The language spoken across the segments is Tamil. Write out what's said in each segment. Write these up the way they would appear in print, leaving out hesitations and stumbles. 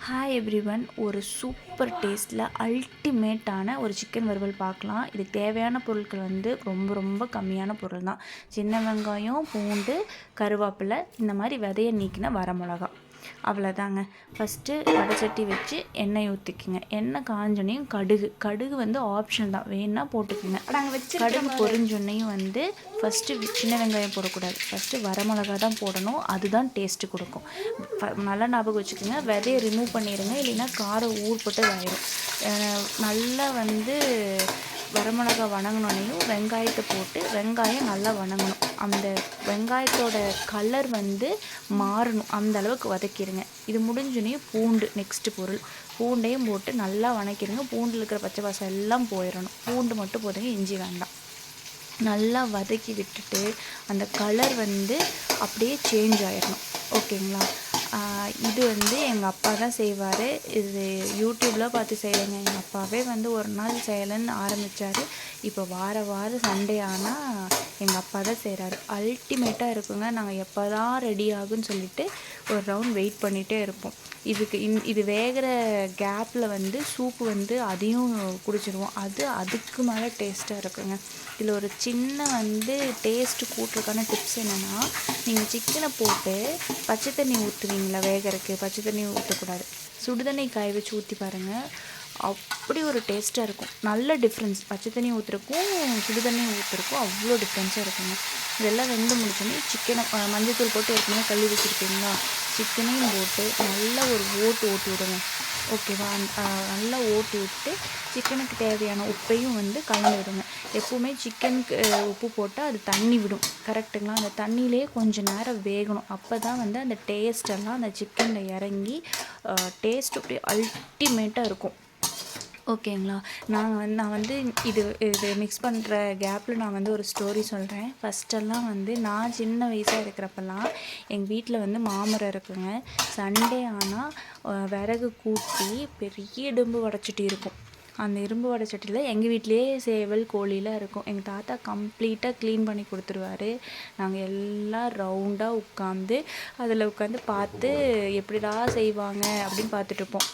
ஹாய் எவ்ரிவன், ஒரு சூப்பர் டேஸ்ட்டில் அல்டிமேட்டான ஒரு சிக்கன் வறுவல் பார்க்கலாம். இதுக்கு தேவையான பொருட்கள் வந்து ரொம்ப ரொம்ப கம்மியான பொருள் தான். சின்ன வெங்காயம், பூண்டு, கருவேப்பிலை, இந்த மாதிரி விதையை நீக்கின வரமிளகா, அவ்வளோதாங்க. ஃபஸ்ட்டு வடைச்சட்டி வச்சு எண்ணெய் ஊற்றிக்குங்க. எண்ணெய் காஞ்சோன்னையும் கடுகு வந்து ஆப்ஷனல் தான், வேணால் போட்டுக்குங்க. கடுகு பொரிஞ்சோன்னையும் வந்து ஃபஸ்ட்டு சின்ன வெங்காயம் போடக்கூடாது, ஃபஸ்ட்டு வரமிளகா தான் போடணும். அதுதான் டேஸ்ட்டு கொடுக்கும். நல்லா ஞாபகம் வச்சுக்கோங்க. விதையை ரிமூவ் பண்ணிடுங்க, இல்லைன்னா காரம் ஊர்பட்டு ஆயிரும். நல்லா வந்து வரமிளகா வணங்கினோன்னையும் வெங்காயத்தை போட்டு வெங்காயம் நல்லா வணங்கணும். அந்த வெங்காயத்தோட கலர் வந்து மாறணும், அந்த அளவுக்கு வதக்கிடுங்க. இது முடிஞ்சோன்னையும் பூண்டு நெக்ஸ்ட்டு பொருள். பூண்டையும் போட்டு நல்லா வதக்கிடுங்க. பூண்டில் இருக்கிற பச்சை வாசம் எல்லாம் போயிடணும். பூண்டு மட்டும் போதுங்க, இஞ்சி வேண்டாம். நல்லா வதக்கி விட்டுட்டு அந்த கலர் வந்து அப்படியே சேஞ்ச் ஆயிடணும். ஓகேங்களா? இது வந்து எங்கள் அப்பா தான் செய்வார். இது யூடியூப்பில் பார்த்து செய்யலைங்க. எங்கள் அப்பாவே வந்து ஒரு நாள் செய்யலைன்னு ஆரம்பித்தார். இப்போ வாரம் சண்டே ஆனால் எங்கள் அப்பா தான் செய்கிறாரு. அல்டிமேட்டாக இருக்குங்க. நாங்கள் எப்போ தான் ரெடி ஆகுன்னு சொல்லிட்டு ஒரு ரவுண்ட் வெயிட் பண்ணிகிட்டே இருப்போம். இது வேகிற கேப்பில் வந்து சூப்பு வந்து அதையும் குடிச்சிடுவோம். அதுக்கு மேலே டேஸ்ட்டாக இருக்குங்க. இதில் ஒரு சின்ன வந்து டேஸ்ட்டு கூட்டுறதுக்கான டிப்ஸ் என்னென்னா, நீங்கள் சிக்கனை போட்டு பச்சை தண்ணி ஊற்றுவீங்களா வேகறதுக்கு? பச்சை தண்ணி ஊற்றக்கூடாது, சுடுதண்ணி காய வச்சு ஊற்றி பாருங்கள். அப்படி ஒரு டேஸ்ட்டாக இருக்கும். நல்ல டிஃப்ரென்ஸ், பச்சை தண்ணி ஊற்றுறக்கும் சுடுதண்ணி ஊற்றுறக்கும் அவ்வளோ டிஃப்ரென்ஸாக இருக்குங்க. இதெல்லாம் வெந்து முடிச்சோன்னே சிக்கனை மஞ்சத்தூள் போட்டு ஏற்கனவே கழுவி வச்சுருப்பீங்களா, சிக்கனையும் போட்டு நல்லா ஒரு ஓட்டி விடுங்க. ஓகேவா? நல்லா ஓட்டி விட்டு சிக்கனுக்கு தேவையான உப்பையும் வந்து கலந்து விடுங்க. எப்போவுமே சிக்கனுக்கு உப்பு போட்டால் அது தண்ணி விடும், கரெக்டுங்களா? அந்த தண்ணியிலே கொஞ்சம் நேரம் வேகணும். அப்போ தான் வந்து அந்த டேஸ்டெல்லாம் அந்த சிக்கனில் இறங்கி டேஸ்ட் அப்படியே அல்டிமேட்டாக இருக்கும். ஓகேங்களா? நான் வந்து இது மிக்ஸ் பண்ணுற கேப்பில் நான் வந்து ஒரு ஸ்டோரி சொல்கிறேன். ஃபஸ்ட்டெல்லாம் வந்து நான் சின்ன வயசாக இருக்கிறப்பெல்லாம் எங்கள் வீட்டில் வந்து மாமரம் இருக்குங்க. சண்டே ஆனால் விறகு கூட்டி பெரிய இரும்பு வடைச்சட்டி இருக்கும். அந்த இரும்பு வடைச்சட்டியில் எங்கள் வீட்டிலேயே சேவல் கோழிலாம் இருக்கும். எங்கள் தாத்தா கம்ப்ளீட்டாக க்ளீன் பண்ணி கொடுத்துருவாரு. நாங்கள் எல்லாம் ரவுண்டாக உட்காந்து அதில் பார்த்து எப்படிடா செய்வாங்க அப்படின்னு பார்த்துட்ருப்போம்.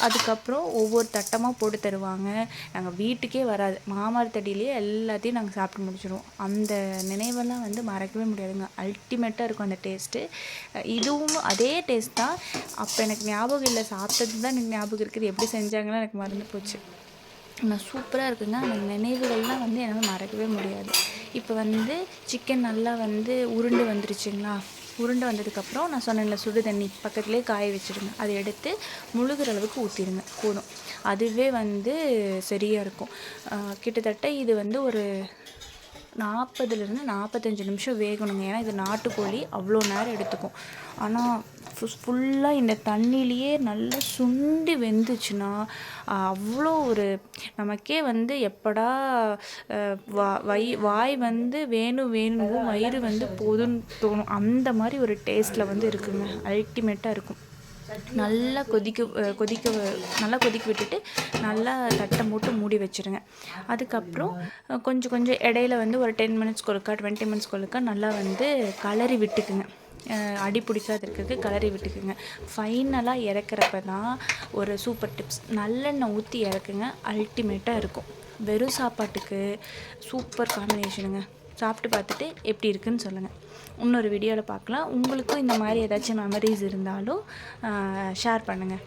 அதுக்கப்புறம் ஒவ்வொரு தட்டமாக போட்டு தருவாங்க. நாங்கள் வீட்டுக்கே வராது, மாமரத்தடியிலே தடியிலே எல்லாத்தையும் நாங்கள் சாப்பிட்டு முடிச்சிடுவோம். அந்த நினைவெல்லாம் வந்து மறக்கவே முடியாதுங்க. அல்டிமேட்டாக இருக்கும் அந்த டேஸ்ட்டு. இதுவும் அதே டேஸ்ட் தான். அப்போ எனக்கு ஞாபகம் இல்லை, சாப்பிட்டது தான் எனக்கு ஞாபகம் இருக்குது. எப்படி செஞ்சாங்கன்னு எனக்கு மறந்து போச்சு. ஆனால் சூப்பராக இருக்குங்க. அந்த நினைவுகள்லாம் வந்து என்னால் மறக்கவே முடியாது. இப்போ வந்து சிக்கன் நல்லா வந்து உருண்டு வந்துருச்சுங்களா? உருண்டை வந்ததுக்கப்புறம் நான் சொன்னேன்ல, சுடு தண்ணி பக்கத்துலேயே காய வச்சுடுங்க. அதை எடுத்து முழுகிற அளவுக்கு ஊற்றிடுங்க, போதும். அதுவே வந்து சரியாக இருக்கும். கிட்டத்தட்ட இது வந்து ஒரு 40லேருந்து 45 நிமிஷம் வேகணுங்க. ஏன்னா இது நாட்டுக்கோழி, அவ்வளோ நேரம் எடுத்துக்கும். ஆனால் ஃபுல்லாக இந்த தண்ணியிலையே நல்லா சுண்டி வெந்துச்சுன்னா அவ்வளோ ஒரு நமக்கே வந்து எப்படா வாய் வந்து வேணும் வயிறு வந்து போதுன்னு தோணும். அந்த மாதிரி ஒரு டேஸ்ட்டில் வந்து இருக்குங்க. அல்டிமேட்டாக இருக்கும். நல்லா நல்லா கொதிக்க விட்டுட்டு நல்லா தட்டை போட்டு மூடி வச்சுருங்க. அதுக்கப்புறம் கொஞ்சம் இடையில வந்து ஒரு 10 மினிட்ஸ் கொழுக்கா 20 மினிட்ஸ் கொழுக்கா நல்லா வந்து கலரி விட்டுக்குங்க. அடி பிடிக்காது இருக்கிறதுக்கு கலரி விட்டுக்குங்க. ஃபைனலாக இறக்குறப்ப தான் ஒரு சூப்பர் டிப்ஸ், நல்லெண்ணெய் ஊற்றி இறக்குங்க. அல்டிமேட்டாக இருக்கும். வெறும் சாப்பாட்டுக்கு சூப்பர் காம்பினேஷனுங்க. சாப்பிட்டு பார்த்துட்டு எப்படி இருக்குன்னு சொல்லுங்கள். இன்னொரு வீடியோவில் பார்க்கலாம். உங்களுக்கும் இந்த மாதிரி ஏதாச்சும் மெமரிஸ் இருந்தாலும் ஷேர் பண்ணுங்கள்.